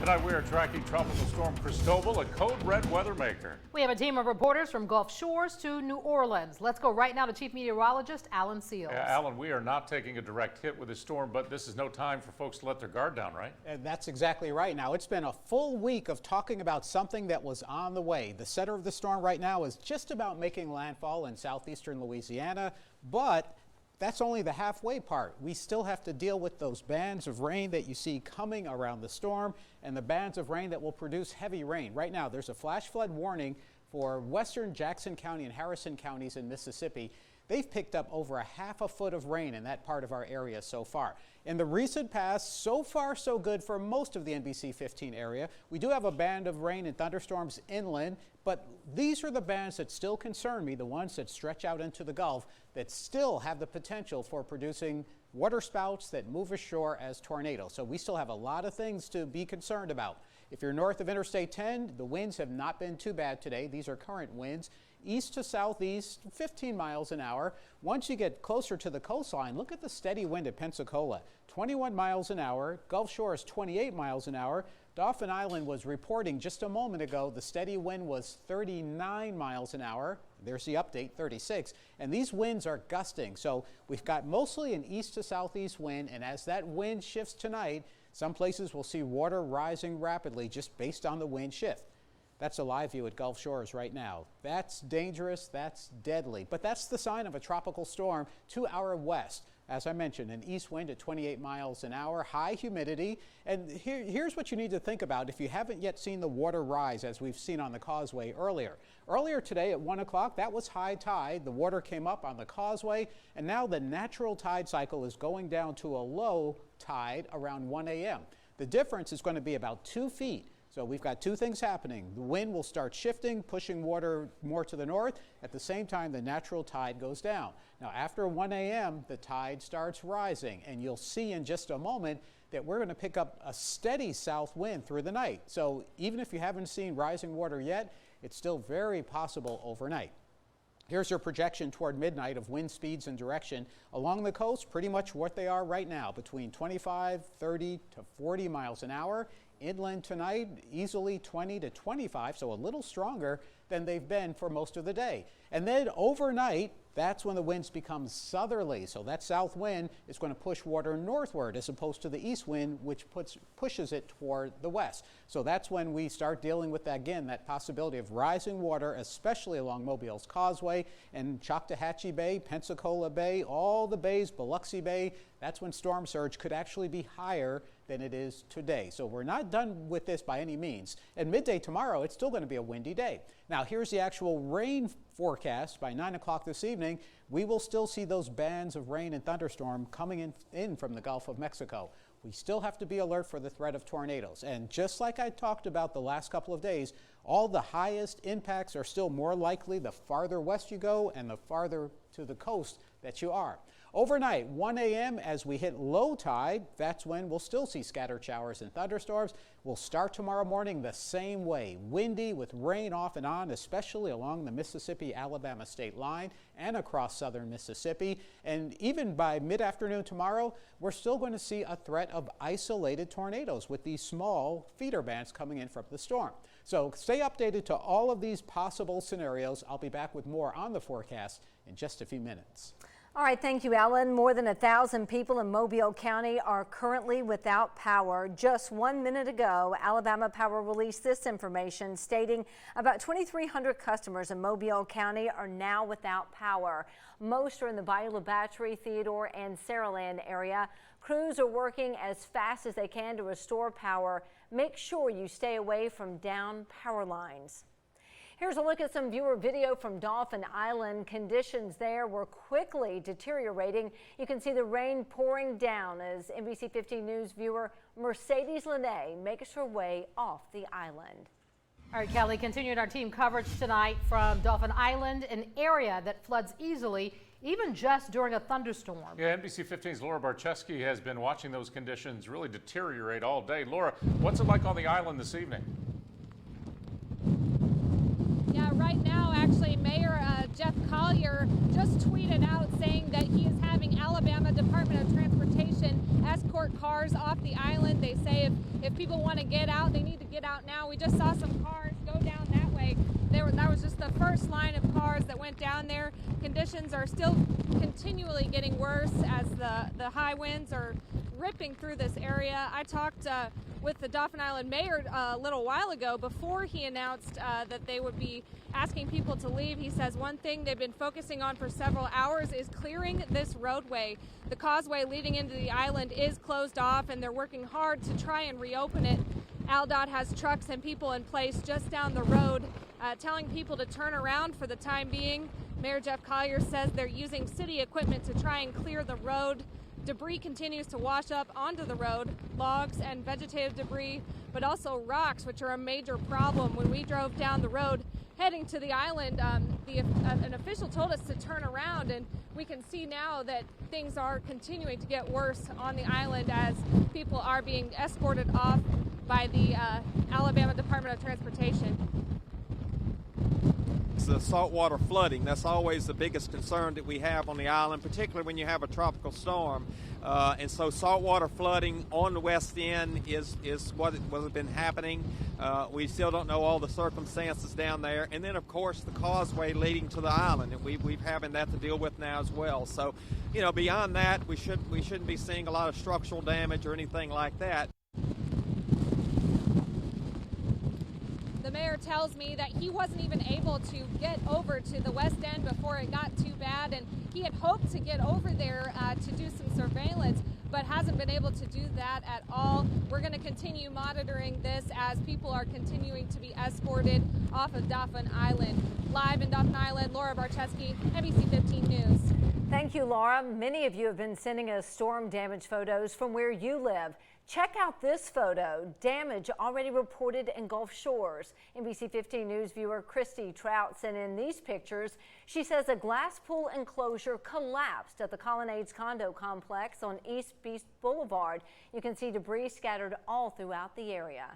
Tonight we are tracking Tropical Storm Cristobal, a code red weather maker. We have a team of reporters from Gulf Shores to New Orleans. Let's go right now to Chief Meteorologist Alan Seals. Alan, we are not taking a direct hit with this storm, but this is no time for folks to let their guard down, right? That's exactly right. Now, it's been a full week of talking about something that was on the way. The center of the storm right now is just about making landfall in southeastern Louisiana, but that's only the halfway part. We still have to deal with those bands of rain that you see coming around the storm and the bands of rain that will produce heavy rain. Right now, there's a flash flood warning for western Jackson County and Harrison counties in Mississippi. They've picked up over ½ a foot of rain in that part of our area so far. In the recent past, so far so good for most of the NBC 15 area. We do have a band of rain and thunderstorms inland, but these are the bands that still concern me, the ones that stretch out into the Gulf that still have the potential for producing waterspouts that move ashore as tornadoes. So we still have a lot of things to be concerned about. If you're north of Interstate 10, the winds have not been too bad today. These are current winds. East to southeast, 15 miles an hour. Once you get closer to the coastline, look at the steady wind at Pensacola, 21 miles an hour. Gulf Shores, 28 miles an hour. Dauphin Island was reporting just a moment ago the steady wind was 39 miles an hour. There's the update, 36. And these winds are gusting. So we've got mostly an east to southeast wind. And as that wind shifts tonight, some places will see water rising rapidly just based on the wind shift. That's a live view at Gulf Shores right now. That's dangerous, that's deadly, but that's the sign of a tropical storm to our west. As I mentioned, an east wind at 28 miles an hour, high humidity. And here's what you need to think about if you haven't yet seen the water rise as we've seen on the causeway earlier. Earlier today at 1 o'clock, that was high tide. The water came up on the causeway, and now the natural tide cycle is going down to a low tide around 1 a.m. The difference is going to be about 2 feet. So we've got two things happening. The wind will start shifting, pushing water more to the north. At the same time, the natural tide goes down. Now, after 1 a.m., the tide starts rising, and you'll see in just a moment that we're going to pick up a steady south wind through the night. So even if you haven't seen rising water yet, it's still very possible overnight. Here's your projection toward midnight of wind speeds and direction along the coast, pretty much what they are right now, between 25, 30 to 40 miles an hour. Inland tonight, easily 20 to 25, so a little stronger than they've been for most of the day. And then overnight, that's when the winds become southerly. So that south wind is going to push water northward as opposed to the east wind, which pushes it toward the west. So that's when we start dealing with, again, that possibility of rising water, especially along Mobile's Causeway and Choctawhatchee Bay, Pensacola Bay, all the bays, Biloxi Bay. That's when storm surge could actually be higher than it is today. So we're not done with this by any means. At midday tomorrow, it's still going to be a windy day. Now, here's the actual rain forecast. By 9 o'clock this evening, we will still see those bands of rain and thunderstorm coming in from the Gulf of Mexico. We still have to be alert for the threat of tornadoes. And just like I talked about the last couple of days, all the highest impacts are still more likely the farther west you go and the farther to the coast that you are. Overnight, 1 a.m. as we hit low tide, that's when we'll still see scattered showers and thunderstorms. We'll start tomorrow morning the same way, windy with rain off and on, especially along the Mississippi-Alabama state line and across southern Mississippi. And even by mid-afternoon tomorrow, we're still going to see a threat of isolated tornadoes with these small feeder bands coming in from the storm. So stay updated to all of these possible scenarios. I'll be back with more on the forecast in just a few minutes. All right, thank you, Alan. More than 1,000 people in Mobile County are currently without power. Just 1 minute ago, Alabama Power released this information stating about 2,300 customers in Mobile County are now without power. Most are in the Beulah Battery, Theodore, and Saraland area. Crews are working as fast as they can to restore power. Make sure you stay away from down power lines. Here's a look at some viewer video from Dauphin Island. Conditions there were quickly deteriorating. You can see the rain pouring down as NBC 15 News viewer Mercedes Lene makes her way off the island. All right, Kelly, continuing our team coverage tonight from Dauphin Island, an area that floods easily, even just during a thunderstorm. Yeah, NBC 15's Laura Barczewski has been watching those conditions really deteriorate all day. Laura, what's it like on the island this evening? Yeah, right now, actually, Mayor Jeff Collier just tweeted out saying that he is having Alabama Department of Transportation escort cars off the island. They say if people want to get out, they need to get out now. We just saw some cars go down that way. That was just the first line of cars that went down there. Conditions are still continually getting worse as the high winds are ripping through this area. I talked with the Dauphin Island mayor a little while ago before he announced that they would be asking people to leave. He says one thing they've been focusing on for several hours is clearing this roadway. The causeway leading into the island is closed off, and they're working hard to try and reopen it. AlDOT has trucks and people in place just down the road, telling people to turn around for the time being. Mayor Jeff Collier says they're using city equipment to try and clear the road. Debris continues to wash up onto the road, logs and vegetative debris, but also rocks, which are a major problem. When we drove down the road heading to the island, an official told us to turn around, and we can see now that things are continuing to get worse on the island as people are being escorted off by the Alabama Department of Transportation. The saltwater flooding, that's always the biggest concern that we have on the island, particularly when you have a tropical storm. And so saltwater flooding on the west end is what has been happening. We still don't know all the circumstances down there. And then, of course, the causeway leading to the island, and we're having that to deal with now as well. So, you know, beyond that, we shouldn't be seeing a lot of structural damage or anything like that. The mayor tells me that he wasn't even able to get over to the west end before it got too bad, and he had hoped to get over there to do some surveillance, but hasn't been able to do that at all. We're going to continue monitoring this as people are continuing to be escorted off of Dauphin Island. Live in Dauphin Island, Laura Barczewski, NBC 15 News. Thank you, Laura. Many of you have been sending us storm damage photos from where you live. Check out this photo. Damage already reported in Gulf Shores. NBC 15 News viewer Christy Trout sent in these pictures. She says a glass pool enclosure collapsed at the Colonnades condo complex on East Beach Boulevard. You can see debris scattered all throughout the area.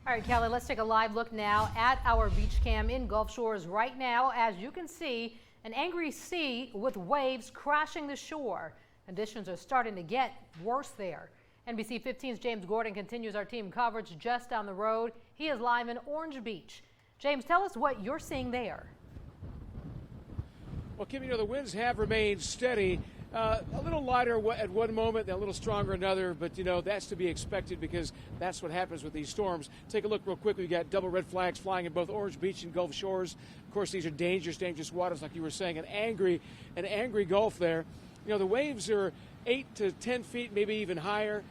All right, Kelly, let's take a live look now at our beach cam in Gulf Shores right now. As you can see, an angry sea with waves crashing the shore. Conditions are starting to get worse there. NBC 15's James Gordon continues our team coverage just down the road. He is live in Orange Beach. James, tell us what you're seeing there. Well, Kim, you know, the winds have remained steady. A little lighter at one moment, then a little stronger another, but, you know, that's to be expected because that's what happens with these storms. Take a look real quick. We've got double red flags flying in both Orange Beach and Gulf Shores. Of course, these are dangerous waters, like you were saying, an angry Gulf there. You know, the waves are 8 to 10 feet, maybe even higher.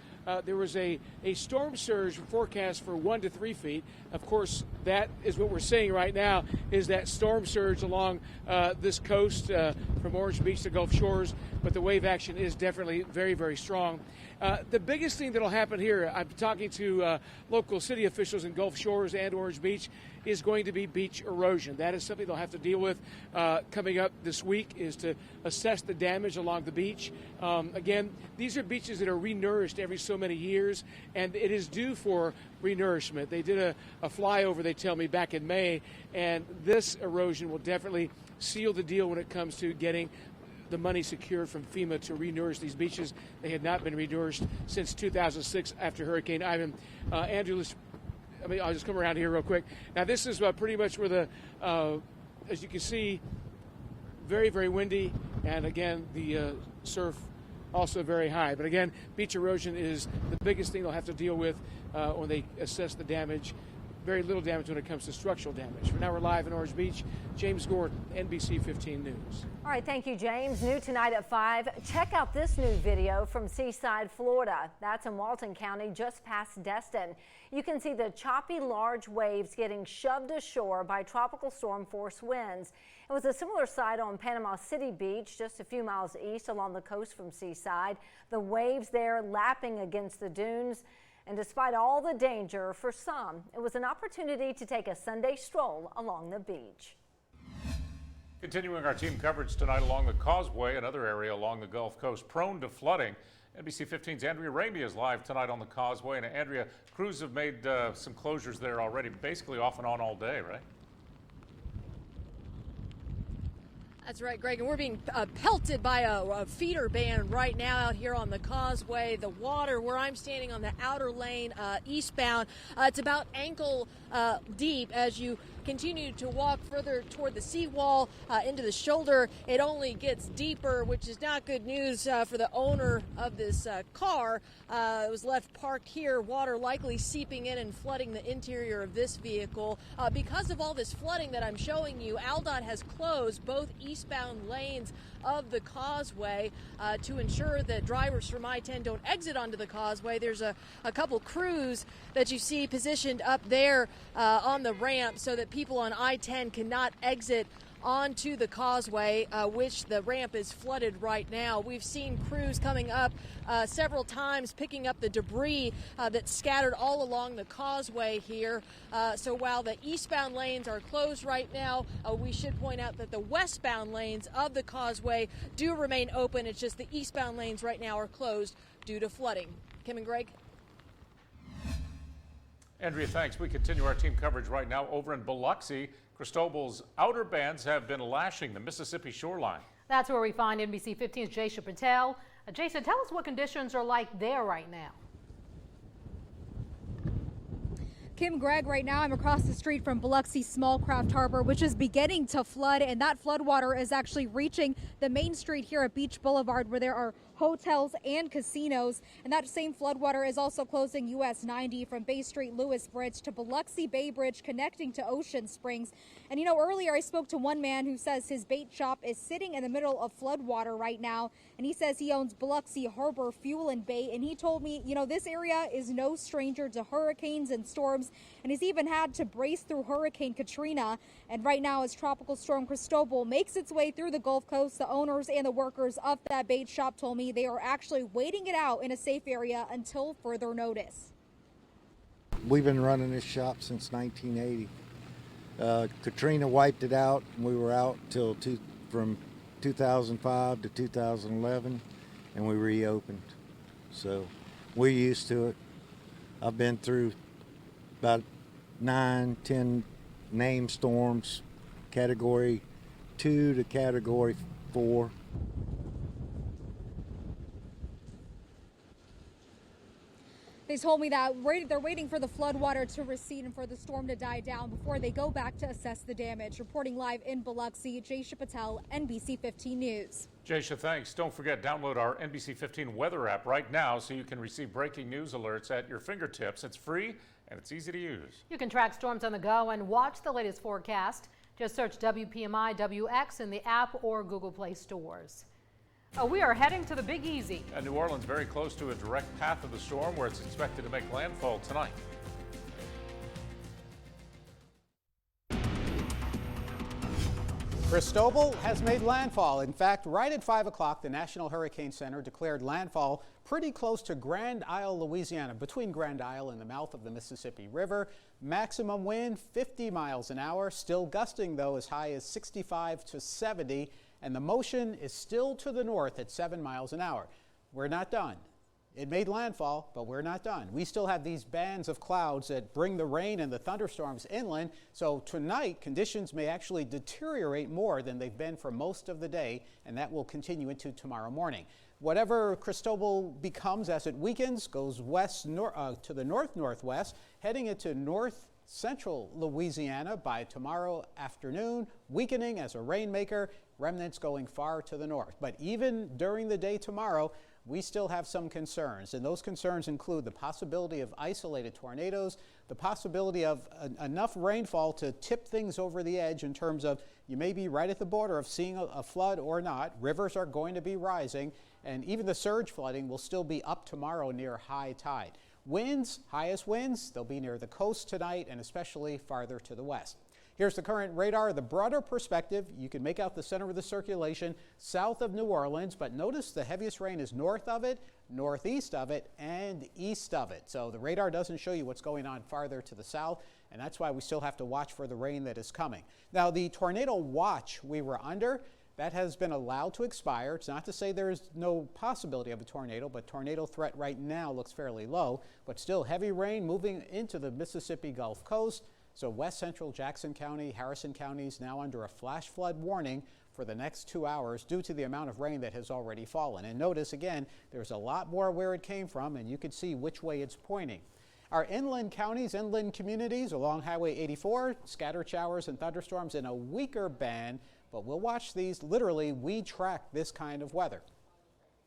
There was a storm surge forecast for 1 to 3 feet. Of course, that is what we're seeing right now, is that storm surge along this coast from Orange Beach to Gulf Shores, but the wave action is definitely very strong. The biggest thing that will happen here, I'm talking to local city officials in Gulf Shores and Orange Beach, is going to be beach erosion. That is something they'll have to deal with coming up this week, is to assess the damage along the beach. Again, these are beaches that are renourished every so many years, and it is due for renourishment. They did a flyover, they tell me, back in May, and this erosion will definitely seal the deal when it comes to getting the money secured from FEMA to renourish these beaches. They had not been renourished since 2006 after Hurricane Ivan. Andrew, I'll just come around here real quick. Now, this is pretty much where the, as you can see, very windy, and again, the surf also very high. But again, beach erosion is the biggest thing they'll have to deal with when they assess the damage. Very little damage when it comes to structural damage. For now, we're live in Orange Beach. James Gordon, NBC 15 News. All right, thank you, James. New tonight at 5. Check out this new video from Seaside, Florida. That's in Walton County, just past Destin. You can see the choppy, large waves getting shoved ashore by tropical storm force winds. It was a similar sight on Panama City Beach, just a few miles east along the coast from Seaside. The waves there lapping against the dunes. And despite all the danger, for some, it was an opportunity to take a Sunday stroll along the beach. Continuing our team coverage tonight along the causeway, another area along the Gulf Coast prone to flooding. NBC 15's Andrea Ramey is live tonight on the causeway. And Andrea, crews have made some closures there already, basically off and on all day, right? That's right, Greg, and we're being pelted by a feeder band right now out here on the causeway. The water where I'm standing on the outer lane eastbound, it's about ankle deep as you continue to walk further toward the seawall into the shoulder. It only gets deeper, which is not good news for the owner of this car. It was left parked here, water likely seeping in and flooding the interior of this vehicle. Because of all this flooding that I'm showing you, ALDOT has closed both eastbound lanes of the causeway to ensure that drivers from I-10 don't exit onto the causeway. There's a couple crews that you see positioned up there on the ramp so that people on I-10 cannot exit onto the causeway, which the ramp is flooded right now. We've seen crews coming up several times picking up the debris that's scattered all along the causeway here. So while the eastbound lanes are closed right now, we should point out that the westbound lanes of the causeway do remain open. It's just the eastbound lanes right now are closed due to flooding. Kim and Greg. Andrea, thanks. We continue our team coverage right now over in Biloxi. CRISTOBAL'S outer bands have been lashing the Mississippi shoreline. That's where we find NBC 15's Jaysha Patel. Jason, tell us what conditions are like there right now. Kim, Greg, right now I'm across the street from Biloxi Small Craft Harbor, which is beginning to flood, and that floodwater is actually reaching the main street here at Beach Boulevard, where there are hotels and casinos. And that same floodwater is also closing US 90 from Bay Street Lewis Bridge to Biloxi Bay Bridge, connecting to Ocean Springs. And you know, earlier I spoke to one man who says his bait shop is sitting in the middle of floodwater right now, and he says he owns Biloxi Harbor Fuel and Bait, and he told me, you know, this area is no stranger to hurricanes and storms, and he's even had to brace through Hurricane Katrina. And right now, as Tropical Storm Cristobal makes its way through the Gulf Coast, the owners and the workers of that bait shop told me they are actually waiting it out in a safe area until further notice. We've been running this shop since 1980. Katrina wiped it out, and we were out from 2005 to 2011, and we reopened. So we're used to it. I've been through about 9-10 named storms, category 2 to category 4. They told me that they're waiting for the floodwater to recede and for the storm to die down before they go back to assess the damage. Reporting live in Biloxi, Jaysha Patel, NBC 15 News. Jaysha, thanks. Don't forget, download our NBC 15 weather app right now so you can receive breaking news alerts at your fingertips. It's free and it's easy to use. You can track storms on the go and watch the latest forecast. Just search WPMI WX in the app or Google Play stores. We are heading to the Big Easy. And New Orleans very close to a direct path of the storm where it's expected to make landfall tonight. Cristobal has made landfall. In fact, right at 5 o'clock, the National Hurricane Center declared landfall pretty close to Grand Isle, Louisiana, between Grand Isle and the mouth of the Mississippi River. Maximum wind 50 miles an hour, still gusting though as high as 65 to 70, and the motion is still to the north at 7 miles an hour. We're not done. It made landfall, but we're not done. We still have these bands of clouds that bring the rain and the thunderstorms inland. So tonight, conditions may actually deteriorate more than they've been for most of the day, and that will continue into tomorrow morning. Whatever Cristobal becomes as it weakens, goes west to the north-northwest, heading into north-central Louisiana by tomorrow afternoon, weakening as a rainmaker, remnants going far to the north. But even during the day tomorrow, we still have some concerns, and those concerns include the possibility of isolated tornadoes, the possibility of enough rainfall to tip things over the edge in terms of you may be right at the border of seeing a flood or not. Rivers are going to be rising, and even the surge flooding will still be up tomorrow near high tide. Winds, highest winds, they'll be near the coast tonight and especially farther to the west. Here's the current radar, the broader perspective. You can make out the center of the circulation south of New Orleans, but notice the heaviest rain is north of it, northeast of it, and east of it. So the radar doesn't show you what's going on farther to the south, and that's why we still have to watch for the rain that is coming. Now, the tornado watch we were under, that has been allowed to expire. It's not to say there is no possibility of a tornado, but tornado threat right now looks fairly low, but still heavy rain moving into the Mississippi Gulf Coast. So west central Jackson County, Harrison County is now under a flash flood warning for the next 2 hours due to the amount of rain that has already fallen. And notice again, there's a lot more where it came from, and you can see which way it's pointing. Our inland counties, inland communities along Highway 84, scattered showers and thunderstorms in a weaker band, but we'll watch these. Literally, we track this kind of weather.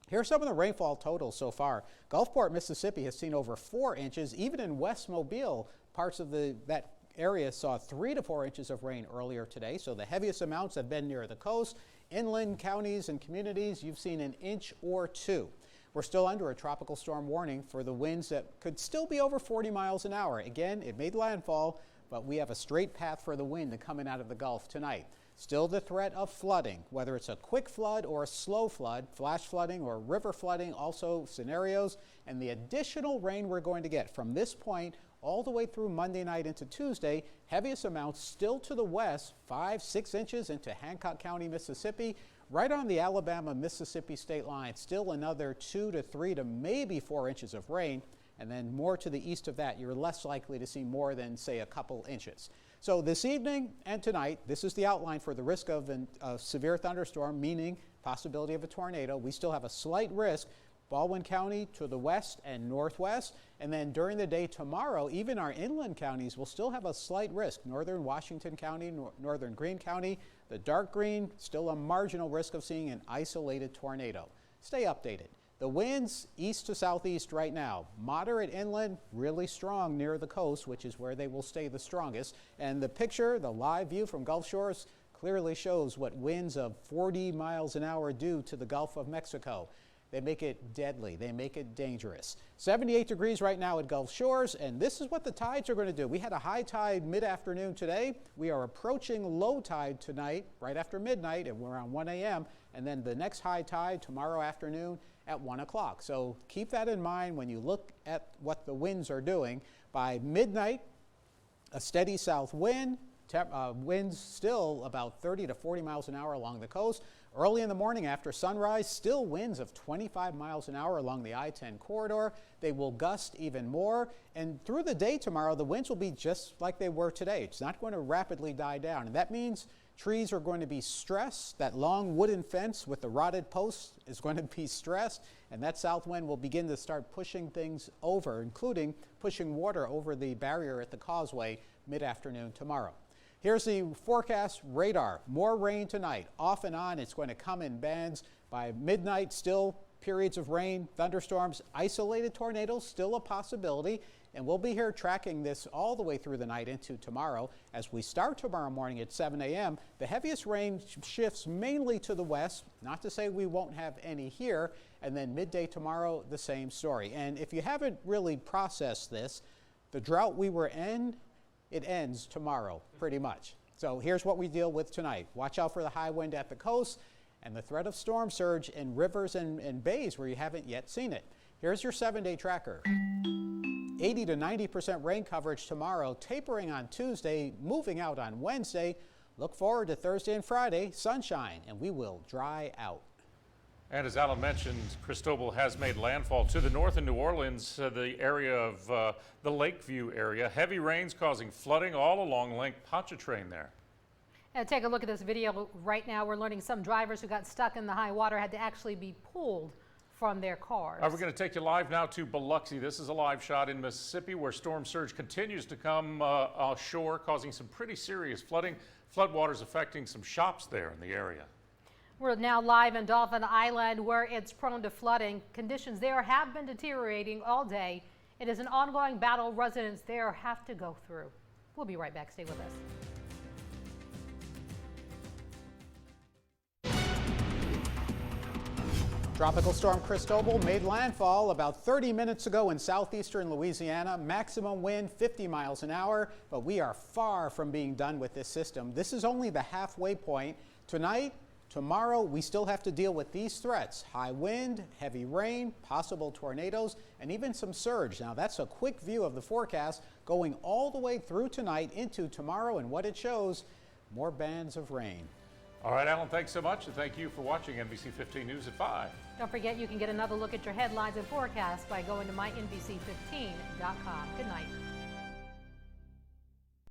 Here's some of the rainfall totals so far. Gulfport, Mississippi has seen over 4 inches. Even in West Mobile, parts of that area saw 3 to 4 inches of rain earlier today. So the heaviest amounts have been near the coast. Inland counties and communities, you've seen an inch or 2. We're still under a tropical storm warning for the winds that could still be over 40 miles an hour. Again, it made landfall, but we have a straight path for the wind coming out of the Gulf tonight. Still the threat of flooding, whether it's a quick flood or a slow flood, flash flooding or river flooding, also scenarios, and the additional rain we're going to get from this point all the way through Monday night into Tuesday. Heaviest amounts still to the west, 5-6 inches into Hancock County, Mississippi, right on the Alabama-Mississippi state line. Still another 2 to 3 to maybe 4 inches of rain, and then more to the east of that, you're less likely to see more than, say, a couple inches. So this evening and tonight, this is the outline for the risk of a severe thunderstorm, meaning possibility of a tornado. We still have a slight risk, Baldwin County to the west and northwest. And then during the day tomorrow, even our inland counties will still have a slight risk. Northern Washington County, northern Greene County, the dark green, still a marginal risk of seeing an isolated tornado. Stay updated. The winds east to southeast right now, moderate inland, really strong near the coast, which is where they will stay the strongest. And the picture, the live view from Gulf Shores, clearly shows what winds of 40 miles an hour do to the Gulf of Mexico. They make it deadly. They make it dangerous. 78 degrees right now at Gulf Shores, and this is what the tides are going to do. We had a high tide mid-afternoon today. We are approaching low tide tonight, right after midnight, and we're around 1 a.m., and then the next high tide tomorrow afternoon at 1 o'clock. So keep that in mind when you look at what the winds are doing. By midnight, a steady south wind, winds still about 30 to 40 miles an hour along the coast. Early in the morning after sunrise, still winds of 25 miles an hour along the I-10 corridor. They will gust even more. And through the day tomorrow, the winds will be just like they were today. It's not going to rapidly die down. And that means trees are going to be stressed. That long wooden fence with the rotted posts is going to be stressed. And that south wind will begin to start pushing things over, including pushing water over the barrier at the causeway mid-afternoon tomorrow. Here's the forecast radar. More rain tonight. Off and on, it's going to come in bands. By midnight, still periods of rain, thunderstorms, isolated tornadoes, still a possibility. And we'll be here tracking this all the way through the night into tomorrow. As we start tomorrow morning at 7 a.m., the heaviest rain shifts mainly to the west. Not to say we won't have any here. And then midday tomorrow, the same story. And if you haven't really processed this, the drought we were in, it ends tomorrow, pretty much. So here's what we deal with tonight. Watch out for the high wind at the coast and the threat of storm surge in rivers and bays where you haven't yet seen it. Here's your 7-day tracker. 80 to 90% rain coverage tomorrow, tapering on Tuesday, moving out on Wednesday. Look forward to Thursday and Friday, sunshine, and we will dry out. And as Alan mentioned, Cristobal has made landfall to the north in New Orleans, the area of the Lakeview area. Heavy rains causing flooding all along Lake Pontchartrain there. And take a look at this video right now. We're learning some drivers who got stuck in the high water had to actually be pulled from their cars. We're going to take you live now to Biloxi. This is a live shot in Mississippi where storm surge continues to come ashore, causing some pretty serious flooding. Floodwaters affecting some shops there in the area. We're now live in Dolphin Island where it's prone to flooding. Conditions there have been deteriorating all day. It is an ongoing battle residents there have to go through. We'll be right back. Stay with us. Tropical storm Cristobal made landfall about 30 minutes ago in southeastern Louisiana. Maximum wind 50 miles an hour, but we are far from being done with this system. This is only the halfway point. Tonight, tomorrow, we still have to deal with these threats: high wind, heavy rain, possible tornadoes, and even some surge. Now, that's a quick view of the forecast going all the way through tonight into tomorrow, and what it shows, more bands of rain. All right, Alan, thanks so much, and thank you for watching NBC 15 News at 5. Don't forget you can get another look at your headlines and forecasts by going to mynbc15.com. Good night.